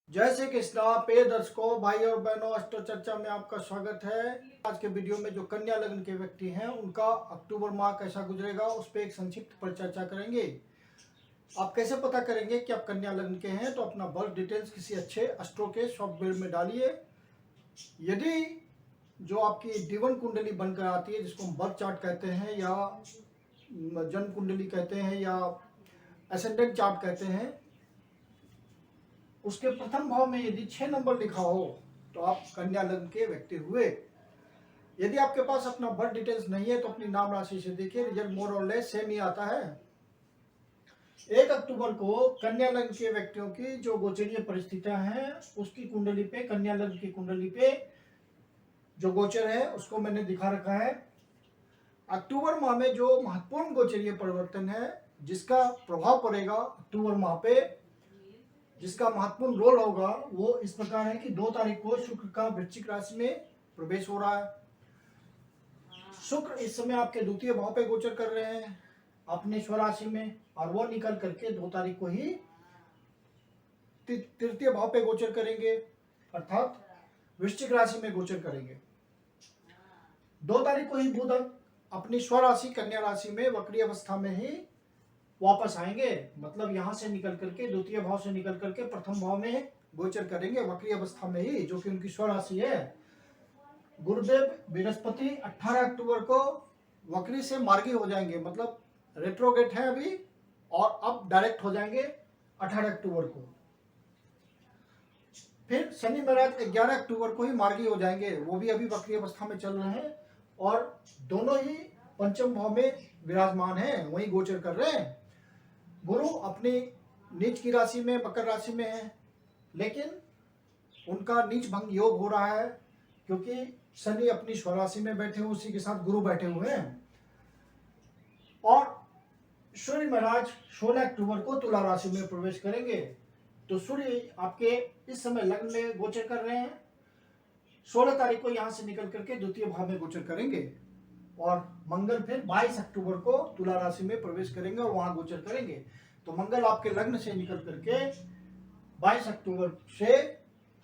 जय श्री कृष्णा। प्रिय दर्शकों, भाई और बहनों, अस्ट्रो चर्चा में आपका स्वागत है। आज के वीडियो में जो कन्या लग्न के व्यक्ति हैं उनका अक्टूबर माह कैसा गुजरेगा उस पर एक संक्षिप्त पर चर्चा करेंगे। आप कैसे पता करेंगे कि आप कन्या लग्न के हैं? तो अपना बर्थ डिटेल्स किसी अच्छे अस्ट्रो के सॉफ्टवेयर में डालिए। यदि जो आपकी जीवन कुंडली बनकर आती है, जिसको हम बर्थ चार्ट कहते हैं या जन्म कुंडली कहते हैं या एसेंडेंट चार्ट कहते हैं, उसके प्रथम भाव में यदि 6 नंबर लिखा हो तो आप कन्या लग्न के व्यक्ति हुए। यदि आपके पास अपना बर्थ डिटेल्स नहीं है तो अपनी नाम राशि से देखिए, रिजल्ट मोर और लेस सेम ही आता है। 1 अक्टूबर को कन्या लग्न के व्यक्तियों की जो गोचरीय परिस्थितियां हैं उसकी कुंडली पे, कन्या लग्न की कुंडली पे जो गोचर है उसको मैंने दिखा रखा है। अक्टूबर माह में जो महत्वपूर्ण गोचरीय परिवर्तन है जिसका प्रभाव पड़ेगा अक्टूबर माह पे, जिसका महत्वपूर्ण रोल होगा, वो इस प्रकार है कि 2 तारीख को शुक्र का वृश्चिक राशि में प्रवेश हो रहा है। शुक्र इस समय आपके द्वितीय भाव पे गोचर कर रहे हैं अपने स्वराशि में, और वो निकल करके 2 तारीख को ही तृतीय भाव पे गोचर करेंगे, अर्थात वृश्चिक राशि में गोचर करेंगे। 2 तारीख को ही बुध अपनी स्वराशि कन्या राशि में वक्री अवस्था में ही वापस आएंगे, मतलब यहां से निकल करके द्वितीय भाव से निकल करके प्रथम भाव में गोचर करेंगे वक्री अवस्था में ही, जो कि उनकी स्वराशि है। गुरुदेव बृहस्पति 18 अक्टूबर को वक्री से मार्गी हो जाएंगे, मतलब रेट्रोगेट है अभी, और अब डायरेक्ट हो जाएंगे 18 अक्टूबर को। फिर शनि महाराज 11 अक्टूबर को ही मार्गी हो जाएंगे, वो भी अभी वक्री अवस्था में चल रहे हैं, और दोनों ही पंचम भाव में विराजमान हैं, वही गोचर कर रहे हैं। गुरु अपनी नीच की राशि में, मकर राशि में है, लेकिन उनका नीच भंग योग हो रहा है क्योंकि शनि अपनी स्वराशि में बैठे हुए, उसी के साथ गुरु बैठे हुए हैं। और सूर्य महाराज 16 अक्टूबर को तुला राशि में प्रवेश करेंगे। तो सूर्य आपके इस समय लग्न में गोचर कर रहे हैं, 16 तारीख को यहां से निकल करके द्वितीय भाव में गोचर करेंगे, और मंगल फिर 22 अक्टूबर को तुला राशि में प्रवेश करेंगे और वहां गोचर करेंगे। तो मंगल आपके लग्न से निकल करके 22 अक्टूबर से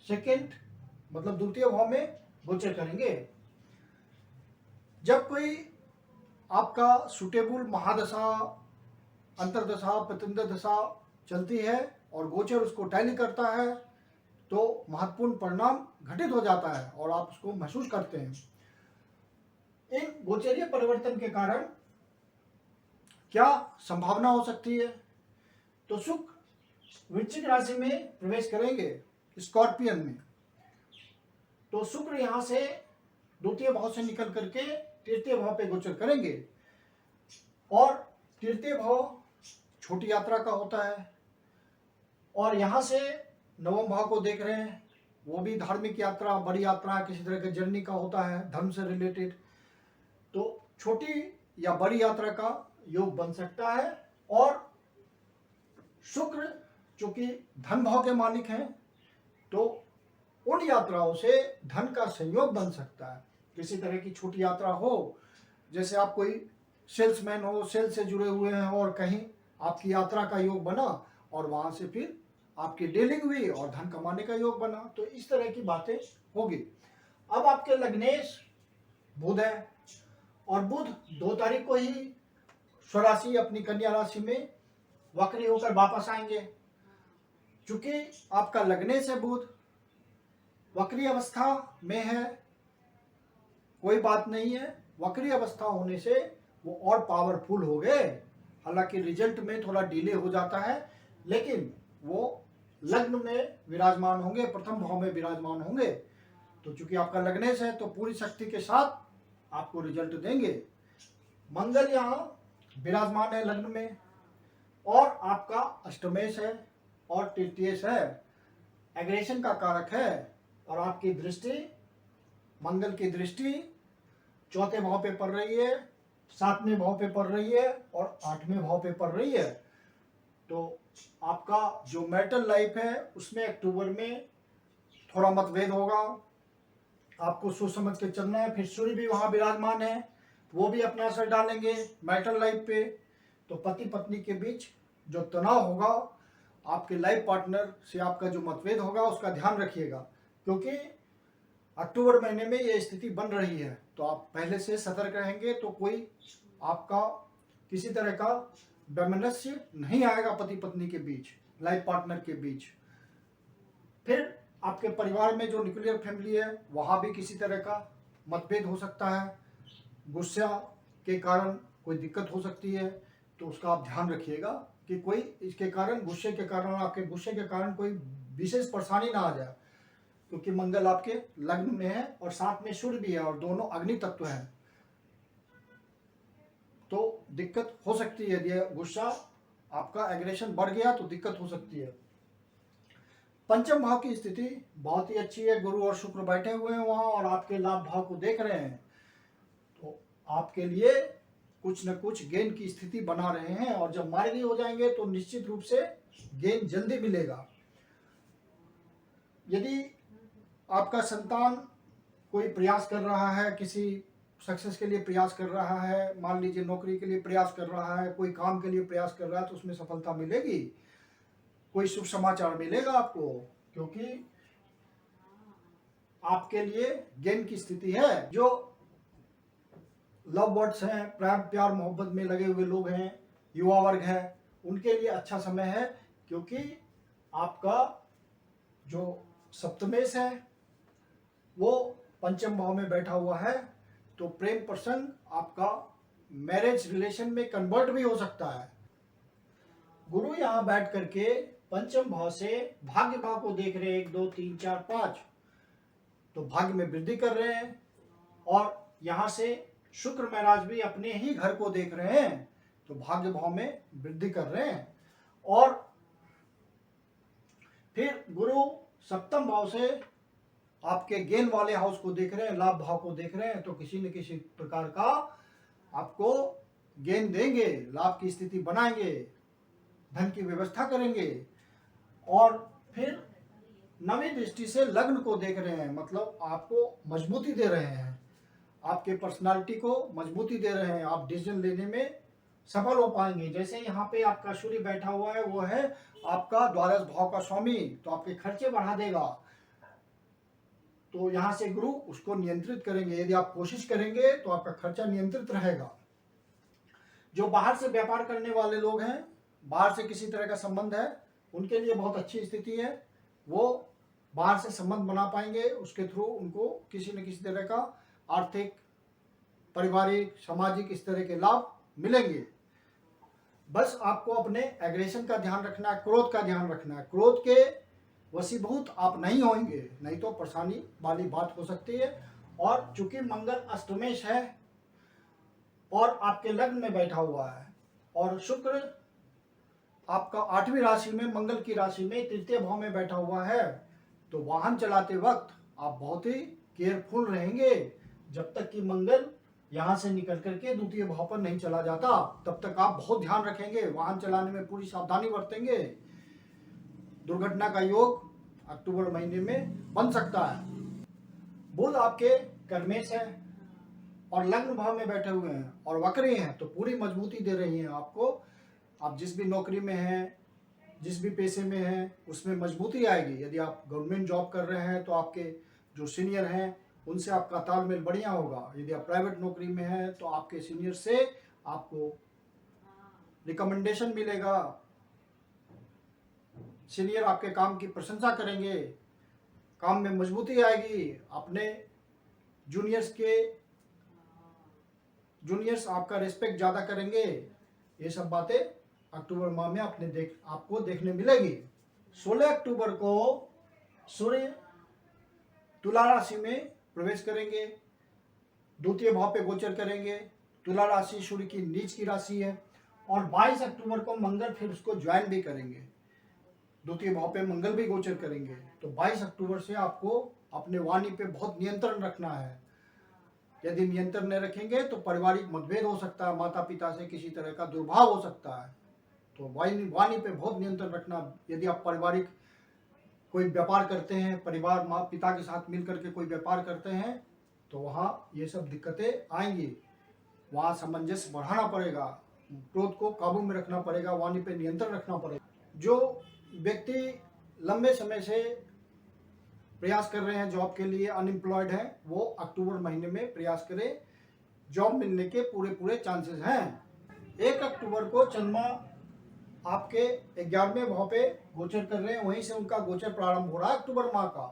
सेकेंड, मतलब द्वितीय भाव में गोचर करेंगे। जब कोई आपका सुटेबल महादशा, अंतरदशा, प्रत्यंतर दशा चलती है और गोचर उसको टैली करता है तो महत्वपूर्ण परिणाम घटित हो जाता है और आप उसको महसूस करते हैं। इन गोचरीय परिवर्तन के कारण क्या संभावना हो सकती है? तो शुक्र वृश्चिक राशि में प्रवेश करेंगे स्कॉर्पियन में, तो शुक्र यहां से द्वितीय भाव से निकल करके तृतीय भाव पे गोचर करेंगे, और तृतीय भाव छोटी यात्रा का होता है, और यहां से नवम भाव को देख रहे हैं, वो भी धार्मिक यात्रा, बड़ी यात्रा, किसी तरह के जर्नी का होता है धर्म से रिलेटेड। तो छोटी या बड़ी यात्रा का योग बन सकता है, और शुक्र चूंकि धन भाव के मालिक हैं तो उन यात्राओं से धन का संयोग बन सकता है। किसी तरह की छोटी यात्रा हो, जैसे आप कोई सेल्समैन हो, सेल्स से जुड़े हुए हैं और कहीं आपकी यात्रा का योग बना और वहां से फिर आपकी डीलिंग हुई और धन कमाने का योग बना, तो इस तरह की बातें होगी। अब आपके लग्नेश बुध है, और बुध 2 तारीख को ही स्वराशि अपनी कन्या राशि में वक्री होकर वापस आएंगे। चूंकि आपका लग्नेश है बुध, वक्री अवस्था में है, कोई बात नहीं है, वक्री अवस्था होने से वो और पावरफुल हो गए। हालांकि रिजल्ट में थोड़ा डिले हो जाता है, लेकिन वो लग्न में विराजमान होंगे, प्रथम भाव में विराजमान होंगे। तो चूंकि आपका लग्नेश है तो पूरी शक्ति के साथ आपको रिजल्ट देंगे। मंगल यहाँ विराजमान है लग्न में, और आपका अष्टमेश है और तृतीयेश है, एग्रेशन का कारक है, और आपकी दृष्टि, मंगल की दृष्टि 4थे भाव पे पड़ रही है, 7वें भाव पे पड़ रही है और 8वें भाव पे पड़ रही है। तो आपका जो मैरिटल लाइफ है उसमें अक्टूबर में थोड़ा मतभेद होगा, आपको सोच समझ के चलना है। फिर सूर्य भी वहां विराजमान है, वो भी अपना असर डालेंगे मैरिटल लाइफ पे। तो पति पत्नी के बीच जो तनाव होगा आपके लाइफ पार्टनर से आपका जो मतभेद होगा उसका ध्यान रखिएगा, क्योंकि अक्टूबर महीने में ये स्थिति बन रही है। तो आप पहले से सतर्क रहेंगे तो कोई आपका किसी तरह का वैमनस्य नहीं आएगा पति पत्नी के बीच, लाइफ पार्टनर के बीच। फिर आपके परिवार में जो न्यूक्लियर फैमिली है वहाँ भी किसी तरह का मतभेद हो सकता है, गुस्सा के कारण कोई दिक्कत हो सकती है। तो उसका आप ध्यान रखिएगा कि कोई इसके कारण, गुस्से के कारण, आपके गुस्से के कारण कोई विशेष परेशानी ना आ जाए, क्योंकि मंगल आपके लग्न में है और साथ में सूर्य भी है और दोनों अग्नि तत्व हैं। तो दिक्कत हो सकती है, यदि गुस्सा आपका एग्रेशन बढ़ गया तो दिक्कत हो सकती है। पंचम भाव की स्थिति बहुत ही अच्छी है, गुरु और शुक्र बैठे हुए हैं वहां और आपके लाभ भाव को देख रहे हैं। तो आपके लिए कुछ न कुछ गेन की स्थिति बना रहे हैं, और जब मार्गी हो जाएंगे तो निश्चित रूप से गेन जल्दी मिलेगा। यदि आपका संतान कोई प्रयास कर रहा है, किसी सक्सेस के लिए प्रयास कर रहा है, मान लीजिए नौकरी के लिए प्रयास कर रहा है, कोई काम के लिए प्रयास कर रहा है, तो उसमें सफलता मिलेगी, कोई शुभ समाचार मिलेगा आपको, क्योंकि आपके लिए गेन की स्थिति है। जो लव बर्ड्स हैं, प्यार मोहब्बत में लगे हुए लोग हैं, युवा वर्ग है, उनके लिए अच्छा समय है, क्योंकि आपका जो सप्तमेश है वो पंचम भाव में बैठा हुआ है। तो प्रेम प्रसंग आपका मैरिज रिलेशन में कन्वर्ट भी हो सकता है। गुरु यहाँ बैठ करके पंचम भाव से भाग्य भाव को देख रहे हैं, 1 2 3 4 5, तो भाग्य में वृद्धि कर रहे हैं। और यहाँ से शुक्र महाराज भी अपने ही घर को देख रहे हैं, तो भाग्य भाव में वृद्धि कर रहे हैं। और फिर गुरु सप्तम भाव से आपके गेन वाले हाउस को देख रहे हैं, लाभ भाव को देख रहे हैं, तो किसी न किसी प्रकार का आपको गेन देंगे, लाभ की स्थिति बनाएंगे, धन की व्यवस्था करेंगे। और फिर नवी दृष्टि से लग्न को देख रहे हैं, मतलब आपको मजबूती दे रहे हैं, आपके पर्सनालिटी को मजबूती दे रहे हैं, आप डिसीजन लेने में सफल हो पाएंगे। जैसे यहाँ पे आपका सूर्य बैठा हुआ है, वो है आपका द्वादश भाव का स्वामी, तो आपके खर्चे बढ़ा देगा। तो यहाँ से गुरु उसको नियंत्रित करेंगे, यदि आप कोशिश करेंगे तो आपका खर्चा नियंत्रित रहेगा। जो बाहर से व्यापार करने वाले लोग हैं, बाहर से किसी तरह का संबंध है, उनके लिए बहुत अच्छी स्थिति है, वो बाहर से संबंध बना पाएंगे, उसके थ्रू उनको किसी न किसी तरह का आर्थिक, पारिवारिक, सामाजिक इस तरह के लाभ मिलेंगे। बस आपको अपने एग्रेशन का ध्यान रखना है, क्रोध का ध्यान रखना है। क्रोध के वशीभूत आप नहीं होंगे, नहीं तो परेशानी वाली बात हो सकती है। और चूंकि मंगल अष्टमेश है और आपके लग्न में बैठा हुआ है, और शुक्र आपका 8वीं राशि में, मंगल की राशि में तृतीय भाव में बैठा हुआ है, तो वाहन चलाते वक्त आप बहुत ही केयरफुल रहेंगे। जब तक कि मंगल यहाँ से निकल करके द्वितीय भाव पर नहीं चला जाता, तब तक आप बहुत ध्यान रखेंगे, वाहन चलाने में पूरी सावधानी बरतेंगे। दुर्घटना का योग अक्टूबर महीने में बन सकता है। बुध आपके कर्मेश है और लग्न भाव में बैठे हुए हैं और वक्री हैं, तो पूरी मजबूती दे रही हैं आपको। आप जिस भी नौकरी में हैं, जिस भी पेशे में हैं, उसमें मजबूती आएगी। यदि आप गवर्नमेंट जॉब कर रहे हैं तो आपके जो सीनियर हैं उनसे आपका तालमेल बढ़िया होगा। यदि आप प्राइवेट नौकरी में हैं तो आपके सीनियर से आपको रिकमेंडेशन मिलेगा, सीनियर आपके काम की प्रशंसा करेंगे, काम में मजबूती आएगी, अपने जूनियर्स आपका रिस्पेक्ट ज़्यादा करेंगे। ये सब बातें अक्टूबर माह में आपको देखने मिलेगी। 16 अक्टूबर को सूर्य तुला राशि में प्रवेश करेंगे, द्वितीय भाव पे गोचर करेंगे। तुला राशि सूर्य की नीच की राशि है। और 22 अक्टूबर को मंगल फिर उसको ज्वाइन भी करेंगे, द्वितीय भाव पे मंगल भी गोचर करेंगे। तो 22 अक्टूबर से आपको अपने वाणी पे बहुत नियंत्रण रखना है। यदि नियंत्रण नहीं रखेंगे तो पारिवारिक मतभेद हो सकता है, माता पिता से किसी तरह का दुर्भाव हो सकता है। तो वाणी पे बहुत नियंत्रण रखना। यदि आप पारिवारिक कोई व्यापार करते हैं, परिवार माँ पिता के साथ मिल करके कोई व्यापार करते हैं, तो वहाँ ये सब दिक्कतें आएंगी। वहाँ सामंजस्य बढ़ाना पड़ेगा, क्रोध को काबू में रखना पड़ेगा, वाणी पे नियंत्रण रखना पड़ेगा। जो व्यक्ति लंबे समय से प्रयास कर रहे हैं जॉब के लिए, अनएम्प्लॉयड हैं, वो अक्टूबर महीने में प्रयास करें, जॉब मिलने के पूरे चांसेस हैं। 1 अक्टूबर को चंद्रमा आपके 11वें भाव पे गोचर कर रहे हैं, वहीं से उनका गोचर प्रारंभ हो रहा है अक्टूबर माह का।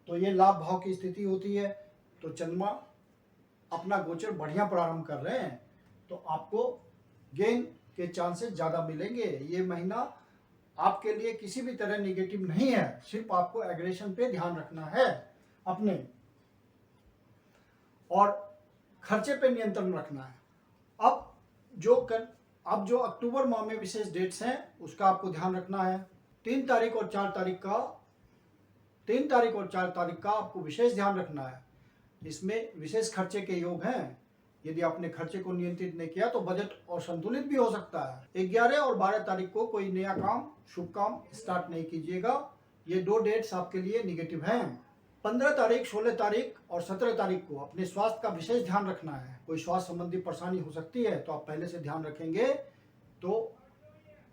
तो ये लाभ भाव की स्थिति होती है, तो चंद्रमा अपना गोचर बढ़िया प्रारंभ कर रहे हैं, तो आपको गेन के चांसेस ज़्यादा मिलेंगे। ये महीना आपके लिए किसी भी तरह निगेटिव नहीं है, सिर्फ आपको एग्रेशन पे ध्यान रखना है अपने, और खर्चे पे नियंत्रण रखना है। अब जो अक्टूबर माह में विशेष डेट्स हैं उसका आपको ध्यान रखना है। 3 तारीख और 4 तारीख का आपको विशेष ध्यान रखना है। इसमें विशेष खर्चे के योग हैं। यदि आपने खर्चे को नियंत्रित नहीं किया तो बजट असंतुलित भी हो सकता है। 11 और 12 तारीख को कोई नया काम, शुभ काम स्टार्ट नहीं कीजिएगा। ये 2 डेट्स आपके लिए निगेटिव हैं। 15 तारीख, 16 तारीख और 17 तारीख को अपने स्वास्थ्य का विशेष ध्यान रखना है। कोई स्वास्थ्य संबंधी परेशानी हो सकती है, तो आप पहले से ध्यान रखेंगे तो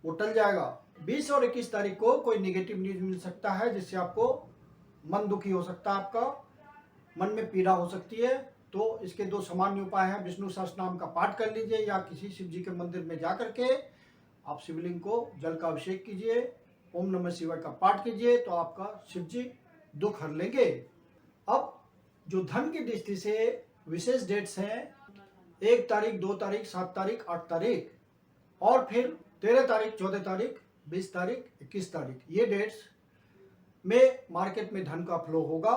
वो टल जाएगा। 20 और 21 तारीख को कोई निगेटिव न्यूज मिल सकता है, जिससे आपको मन दुखी हो सकता है, आपका मन में पीड़ा हो सकती है। तो इसके 2 सामान्य उपाय हैं। विष्णु सहस्त्रनाम का पाठ कर लीजिए, या किसी शिव जी के मंदिर में जा करके आप शिवलिंग को जल का अभिषेक कीजिए, ओम नमः शिवाय का पाठ कीजिए, तो आपका शिव जी दुख हर लेंगे। अब जो धन की दृष्टि से विशेष डेट्स हैं, 1 तारीख, 2 तारीख, 7 तारीख, 8 तारीख, और फिर 13 तारीख, 14 तारीख, 20 तारीख, 21 तारीख, ये डेट्स में मार्केट में धन का फ्लो होगा।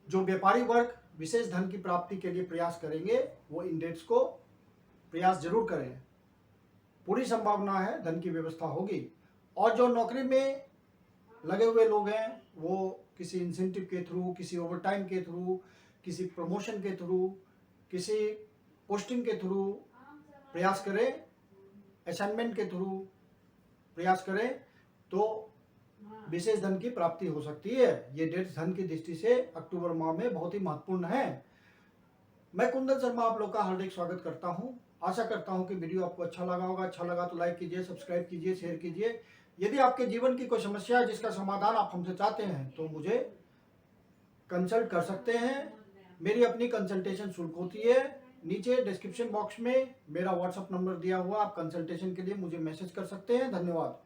जो व्यापारी वर्ग विशेष धन की प्राप्ति के लिए प्रयास करेंगे, वो इन डेट्स को प्रयास जरूर करें। पूरी संभावना है धन की व्यवस्था होगी। और जो नौकरी में लगे हुए लोग हैं, वो किसी इंसेंटिव के थ्रू, किसी ओवरटाइम के थ्रू, किसी प्रमोशन के थ्रू, किसी पोस्टिंग के थ्रू प्रयास करें, असाइनमेंट के थ्रू प्रयास करें, तो विशेष धन की प्राप्ति हो सकती है। ये डेट्स धन की दृष्टि से अक्टूबर माह में बहुत ही महत्वपूर्ण है। मैं कुंदन शर्मा आप लोग का हार्दिक स्वागत करता हूं। आशा करता हूं कि वीडियो आपको अच्छा लगा होगा। अच्छा लगा तो लाइक कीजिए, सब्सक्राइब कीजिए, शेयर कीजिए। यदि आपके जीवन की कोई समस्या है जिसका समाधान आप हमसे चाहते हैं, तो मुझे कंसल्ट कर सकते हैं। मेरी अपनी कंसल्टेशन शुल्क होती है। नीचे डिस्क्रिप्शन बॉक्स में मेरा व्हाट्सएप नंबर दिया हुआ, आप कंसल्टेशन के लिए मुझे मैसेज कर सकते हैं। धन्यवाद।